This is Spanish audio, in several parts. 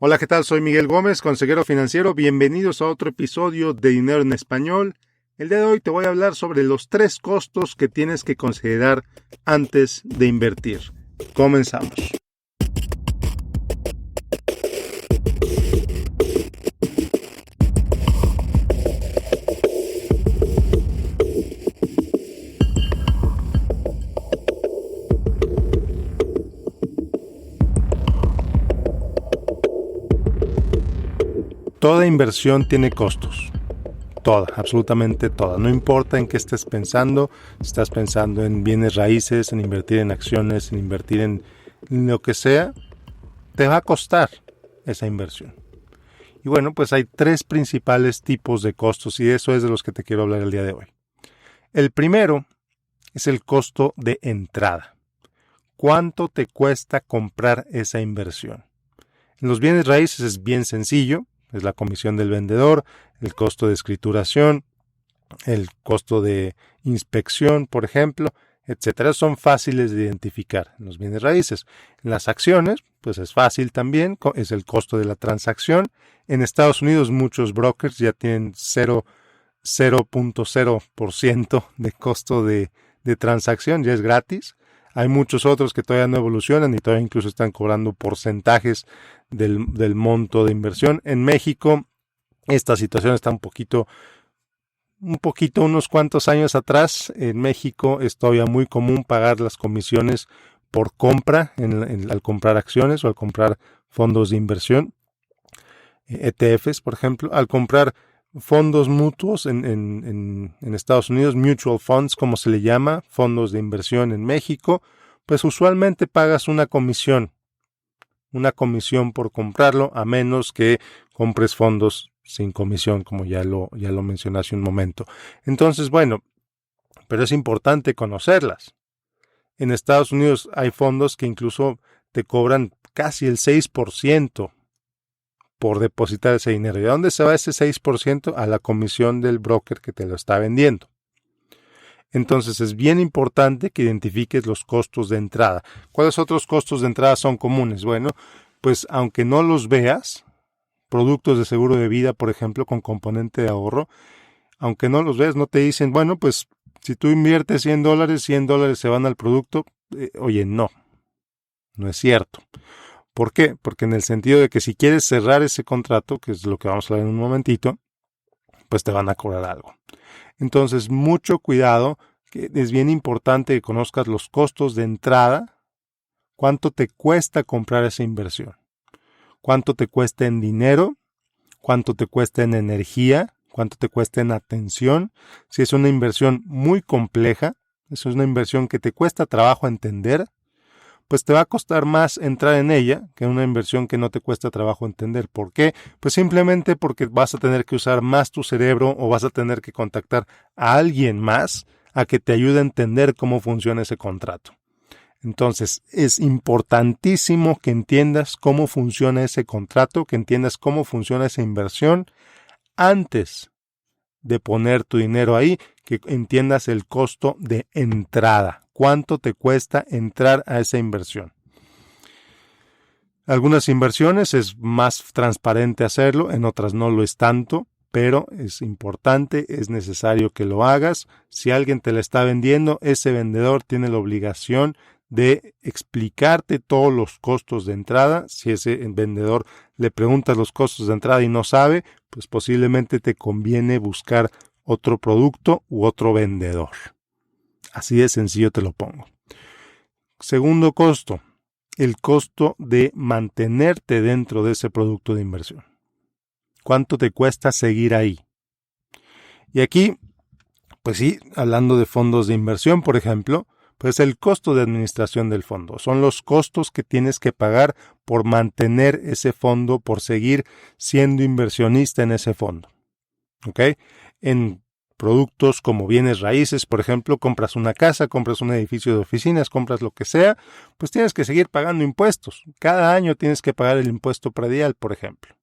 Hola, ¿qué tal? Soy Miguel Gómez, consejero financiero. Bienvenidos a otro episodio de Dinero en Español. El día de hoy te voy a hablar sobre los 3 costos que tienes que considerar antes de invertir. Comenzamos. Toda inversión tiene costos. Toda, absolutamente toda. No importa en qué estés pensando, si estás pensando en bienes raíces, en invertir en acciones, en invertir en lo que sea, te va a costar esa inversión. Y bueno, pues hay 3 principales tipos de costos y eso es de los que te quiero hablar el día de hoy. El primero es el costo de entrada. ¿Cuánto te cuesta comprar esa inversión? En los bienes raíces es bien sencillo. Es la comisión del vendedor, el costo de escrituración, el costo de inspección, por ejemplo, etcétera. Son fáciles de identificar en los bienes raíces. En las acciones, pues es fácil también, es el costo de la transacción. En Estados Unidos muchos brokers ya tienen 0.0% de costo de transacción, ya es gratis. Hay muchos otros que todavía no evolucionan y todavía incluso están cobrando porcentajes del monto de inversión. En México, esta situación está unos cuantos años atrás. En México es todavía muy común pagar las comisiones por compra, al comprar acciones o al comprar fondos de inversión, ETFs, por ejemplo, al comprar fondos mutuos en Estados Unidos, mutual funds, como se le llama, fondos de inversión en México, pues usualmente pagas una comisión por comprarlo, a menos que compres fondos sin comisión, como ya lo mencioné hace un momento. Entonces, bueno, pero es importante conocerlas. En Estados Unidos hay fondos que incluso te cobran casi el 6% por depositar ese dinero. ¿Y a dónde se va ese 6%? A la comisión del broker que te lo está vendiendo. Entonces es bien importante que identifiques los costos de entrada. ¿Cuáles otros costos de entrada son comunes? Bueno, pues aunque no los veas, productos de seguro de vida, por ejemplo, con componente de ahorro, aunque no los veas, no te dicen, bueno, pues si tú inviertes $100, $100 se van al producto. Oye, no es cierto. ¿Por qué? Porque en el sentido de que si quieres cerrar ese contrato, que es lo que vamos a ver en un momentito, pues te van a cobrar algo. Entonces, mucho cuidado, que es bien importante que conozcas los costos de entrada, cuánto te cuesta comprar esa inversión, cuánto te cuesta en dinero, cuánto te cuesta en energía, cuánto te cuesta en atención. Si es una inversión muy compleja, eso es una inversión que te cuesta trabajo entender, pues te va a costar más entrar en ella que una inversión que no te cuesta trabajo entender. ¿Por qué? Pues simplemente porque vas a tener que usar más tu cerebro o vas a tener que contactar a alguien más a que te ayude a entender cómo funciona ese contrato. Entonces, es importantísimo que entiendas cómo funciona ese contrato, que entiendas cómo funciona esa inversión antes de poner tu dinero ahí, que entiendas el costo de entrada. ¿Cuánto te cuesta entrar a esa inversión? Algunas inversiones es más transparente hacerlo, en otras no lo es tanto, pero es importante, es necesario que lo hagas. Si alguien te la está vendiendo, ese vendedor tiene la obligación de explicarte todos los costos de entrada. Si ese vendedor le preguntas los costos de entrada y no sabe, pues posiblemente te conviene buscar otro producto u otro vendedor. Así de sencillo te lo pongo. Segundo costo, el costo de mantenerte dentro de ese producto de inversión. ¿Cuánto te cuesta seguir ahí? Y aquí, pues sí, hablando de fondos de inversión, por ejemplo, pues el costo de administración del fondo. Son los costos que tienes que pagar por mantener ese fondo, por seguir siendo inversionista en ese fondo. ¿Ok? En productos como bienes raíces, por ejemplo, compras una casa, compras un edificio de oficinas, compras lo que sea, pues tienes que seguir pagando impuestos. Cada año tienes que pagar el impuesto predial, por ejemplo.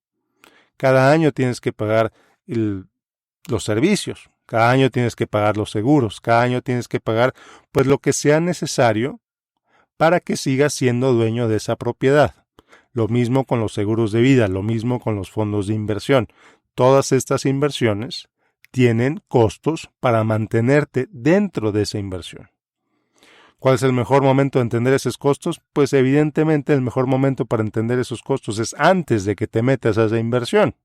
Cada año tienes que pagar los servicios. Cada año tienes que pagar los seguros. Cada año tienes que pagar pues lo que sea necesario para que sigas siendo dueño de esa propiedad. Lo mismo con los seguros de vida, lo mismo con los fondos de inversión. Todas estas inversiones tienen costos para mantenerte dentro de esa inversión. ¿Cuál es el mejor momento de entender esos costos? Pues evidentemente el mejor momento para entender esos costos es antes de que te metas a esa inversión,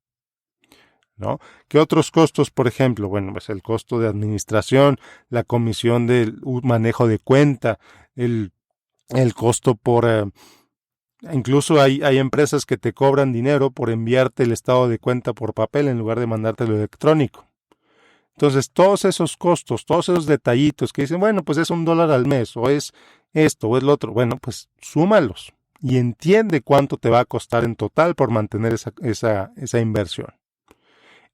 ¿no? ¿Qué otros costos, por ejemplo? Bueno, pues el costo de administración, la comisión del manejo de cuenta, el costo por... incluso hay empresas que te cobran dinero por enviarte el estado de cuenta por papel en lugar de mandártelo electrónico. Entonces, todos esos costos, todos esos detallitos que dicen, bueno, pues es $1 al mes, o es esto, o es lo otro, bueno, pues súmalos y entiende cuánto te va a costar en total por mantener esa inversión.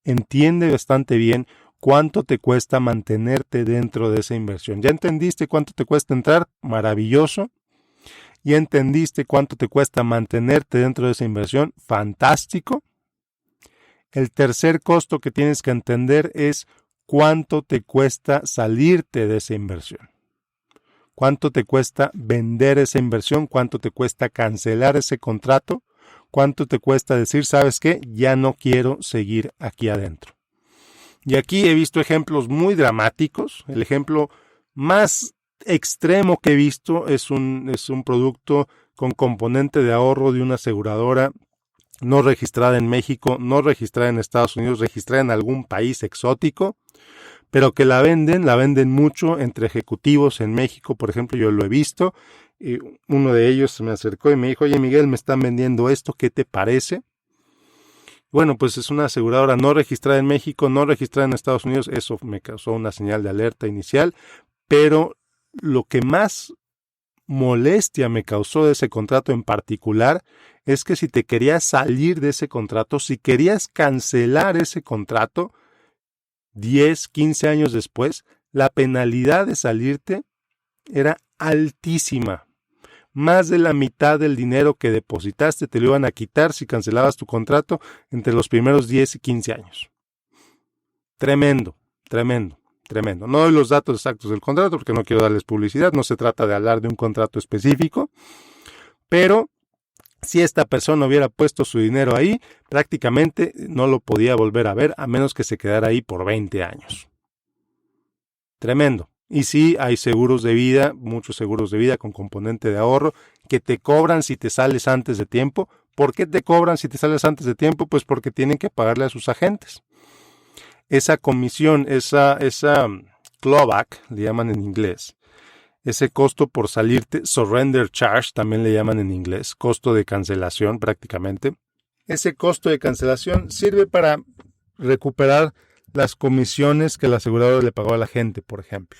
Entiende bastante bien cuánto te cuesta mantenerte dentro de esa inversión. ¿Ya entendiste cuánto te cuesta entrar? Maravilloso. ¿Ya entendiste cuánto te cuesta mantenerte dentro de esa inversión? Fantástico. El tercer costo que tienes que entender es cuánto te cuesta salirte de esa inversión. ¿Cuánto te cuesta vender esa inversión? ¿Cuánto te cuesta cancelar ese contrato? ¿Cuánto te cuesta decir, sabes qué? Ya no quiero seguir aquí adentro. Y aquí he visto ejemplos muy dramáticos. El ejemplo más extremo que he visto es un producto con componente de ahorro de una aseguradora no registrada en México, no registrada en Estados Unidos, registrada en algún país exótico, pero que la venden mucho entre ejecutivos en México. Por ejemplo, yo lo he visto. Uno de ellos se me acercó y me dijo, oye Miguel, me están vendiendo esto, ¿qué te parece? Bueno, pues es una aseguradora no registrada en México, no registrada en Estados Unidos. Eso me causó una señal de alerta inicial, pero lo que más molestia me causó de ese contrato en particular es que si te querías salir de ese contrato, si querías cancelar ese contrato 10, 15 años después, la penalidad de salirte era altísima. Más de la mitad del dinero que depositaste te lo iban a quitar si cancelabas tu contrato entre los primeros 10 y 15 años. Tremendo, tremendo. Tremendo. No doy los datos exactos del contrato porque no quiero darles publicidad, no se trata de hablar de un contrato específico, pero si esta persona hubiera puesto su dinero ahí, prácticamente no lo podía volver a ver a menos que se quedara ahí por 20 años. Tremendo. Y sí, hay seguros de vida, muchos seguros de vida con componente de ahorro, que te cobran si te sales antes de tiempo. ¿Por qué te cobran si te sales antes de tiempo? Pues porque tienen que pagarle a sus agentes. Esa comisión, esa clawback, le llaman en inglés, ese costo por salirte, surrender charge, también le llaman en inglés, costo de cancelación prácticamente. Ese costo de cancelación sirve para recuperar las comisiones que el asegurador le pagó a la gente, por ejemplo.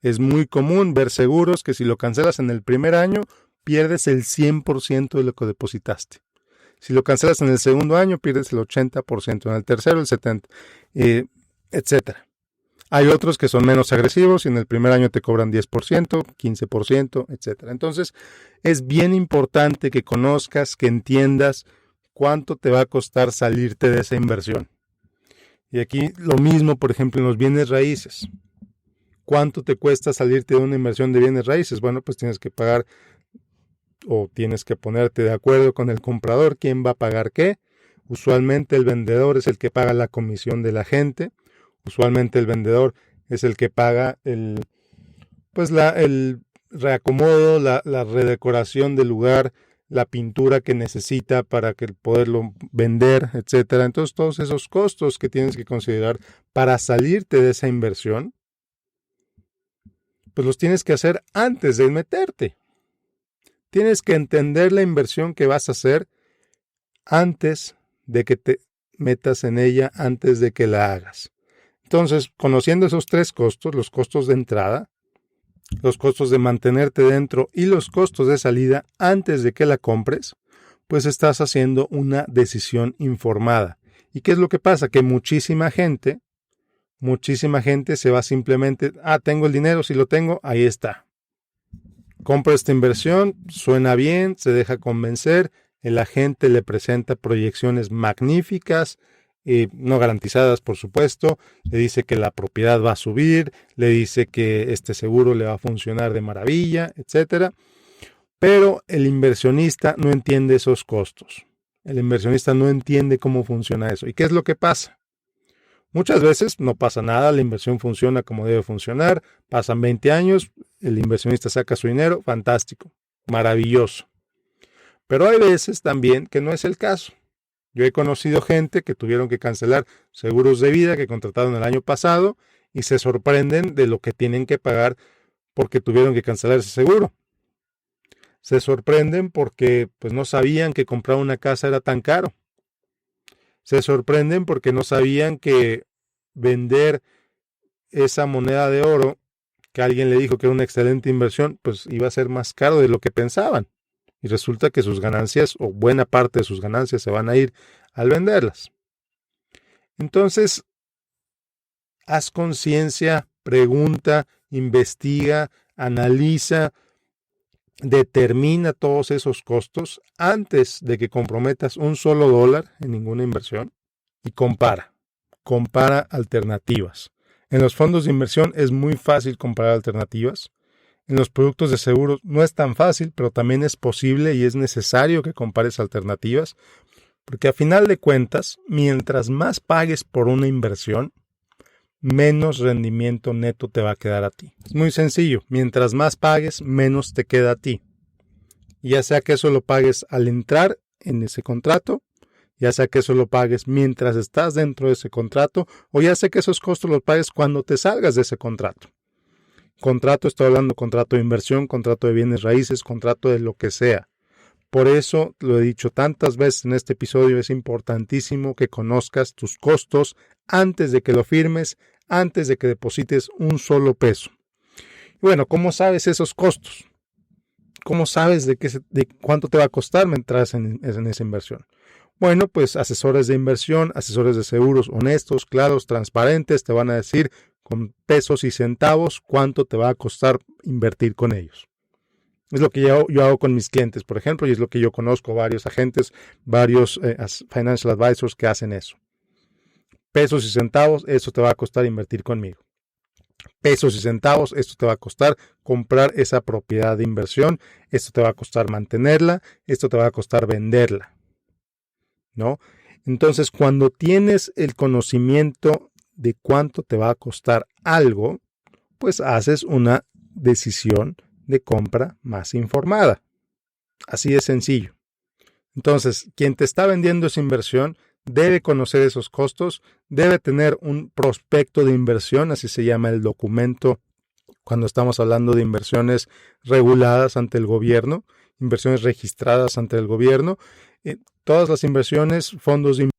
Es muy común ver seguros que si lo cancelas en el primer año, pierdes el 100% de lo que depositaste. Si lo cancelas en el segundo año, pierdes el 80%, en el tercero el 70%, etcétera. Hay otros que son menos agresivos y en el primer año te cobran 10%, 15%, etcétera. Entonces, es bien importante que conozcas, que entiendas cuánto te va a costar salirte de esa inversión. Y aquí lo mismo, por ejemplo, en los bienes raíces. ¿Cuánto te cuesta salirte de una inversión de bienes raíces? Bueno, pues tienes que pagar o tienes que ponerte de acuerdo con el comprador quién va a pagar qué. Usualmente el vendedor es el que paga la comisión de la gente. Usualmente el vendedor es el que paga el reacomodo, la redecoración del lugar, la pintura que necesita para que poderlo vender, etcétera. Entonces todos esos costos que tienes que considerar para salirte de esa inversión, pues los tienes que hacer antes de meterte. Tienes que entender la inversión que vas a hacer antes de que te metas en ella, antes de que la hagas. Entonces, conociendo esos tres costos, los costos de entrada, los costos de mantenerte dentro y los costos de salida antes de que la compres, pues estás haciendo una decisión informada. ¿Y qué es lo que pasa? Que muchísima gente se va simplemente, tengo el dinero, si lo tengo, ahí está. Compra esta inversión, suena bien, se deja convencer, el agente le presenta proyecciones magníficas, no garantizadas por supuesto, le dice que la propiedad va a subir, le dice que este seguro le va a funcionar de maravilla, etcétera. Pero el inversionista no entiende esos costos. El inversionista no entiende cómo funciona eso. ¿Y qué es lo que pasa? Muchas veces no pasa nada, la inversión funciona como debe funcionar, pasan 20 años, el inversionista saca su dinero, fantástico, maravilloso. Pero hay veces también que no es el caso. Yo he conocido gente que tuvieron que cancelar seguros de vida que contrataron el año pasado y se sorprenden de lo que tienen que pagar porque tuvieron que cancelar ese seguro. Se sorprenden porque pues, no sabían que comprar una casa era tan caro. Se sorprenden porque no sabían que vender esa moneda de oro que alguien le dijo que era una excelente inversión, pues iba a ser más caro de lo que pensaban. Y resulta que sus ganancias o buena parte de sus ganancias se van a ir al venderlas. Entonces, haz conciencia, pregunta, investiga, analiza, determina todos esos costos antes de que comprometas un solo dólar en ninguna inversión y compara alternativas. En los fondos de inversión es muy fácil comparar alternativas. En los productos de seguros no es tan fácil, pero también es posible y es necesario que compares alternativas, porque a final de cuentas, mientras más pagues por una inversión, menos rendimiento neto te va a quedar a ti. Es muy sencillo, mientras más pagues, menos te queda a ti. Ya sea que eso lo pagues al entrar en ese contrato, ya sea que eso lo pagues mientras estás dentro de ese contrato, o ya sea que esos costos los pagues cuando te salgas de ese contrato. Contrato, estoy hablando contrato de inversión, contrato de bienes raíces, contrato de lo que sea. Por eso, lo he dicho tantas veces en este episodio, es importantísimo que conozcas tus costos antes de que lo firmes, antes de que deposites un solo peso. Y bueno, ¿cómo sabes esos costos? ¿Cómo sabes de cuánto te va a costar mientras en esa inversión? Bueno, pues asesores de inversión, asesores de seguros honestos, claros, transparentes, te van a decir con pesos y centavos cuánto te va a costar invertir con ellos. Es lo que yo hago con mis clientes, por ejemplo, y es lo que yo conozco varios agentes, varios financial advisors que hacen eso. Pesos y centavos, eso te va a costar invertir conmigo. Pesos y centavos, esto te va a costar comprar esa propiedad de inversión, esto te va a costar mantenerla, esto te va a costar venderla, ¿no? Entonces, cuando tienes el conocimiento de cuánto te va a costar algo, pues haces una decisión de compra más informada. Así de sencillo. Entonces, quien te está vendiendo esa inversión debe conocer esos costos, debe tener un prospecto de inversión, así se llama el documento cuando estamos hablando de inversiones reguladas ante el gobierno, inversiones registradas ante el gobierno. Todas las inversiones, fondos de inversión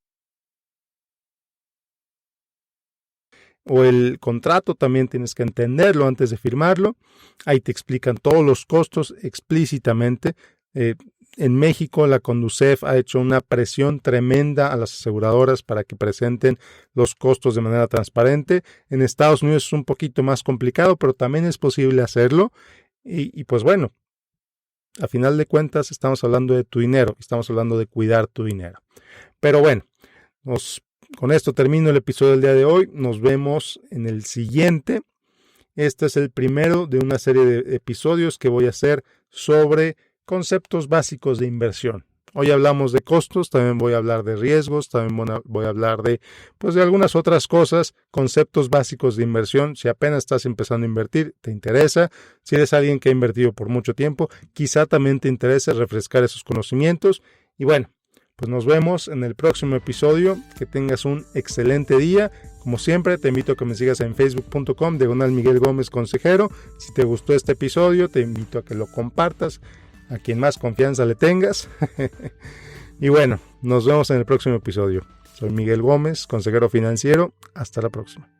o el contrato también tienes que entenderlo antes de firmarlo. Ahí te explican todos los costos explícitamente. En México, la Conducef ha hecho una presión tremenda a las aseguradoras para que presenten los costos de manera transparente. En Estados Unidos es un poquito más complicado, pero también es posible hacerlo. Y pues bueno, a final de cuentas estamos hablando de tu dinero, estamos hablando de cuidar tu dinero. Pero bueno, con esto termino el episodio del día de hoy. Nos vemos en el siguiente. Este es el primero de una serie de episodios que voy a hacer sobre conceptos básicos de inversión. Hoy hablamos de costos, también voy a hablar de riesgos, también voy a hablar de algunas otras cosas, conceptos básicos de inversión. Si apenas estás empezando a invertir, te interesa. Si eres alguien que ha invertido por mucho tiempo, quizá también te interese refrescar esos conocimientos. Y bueno, pues nos vemos en el próximo episodio. Que tengas un excelente día. Como siempre, te invito a que me sigas en facebook.com/Miguel Gómez Consejero. Si te gustó este episodio, te invito a que lo compartas a quien más confianza le tengas. Y bueno, nos vemos en el próximo episodio. Soy Miguel Gómez, consejero financiero. Hasta la próxima.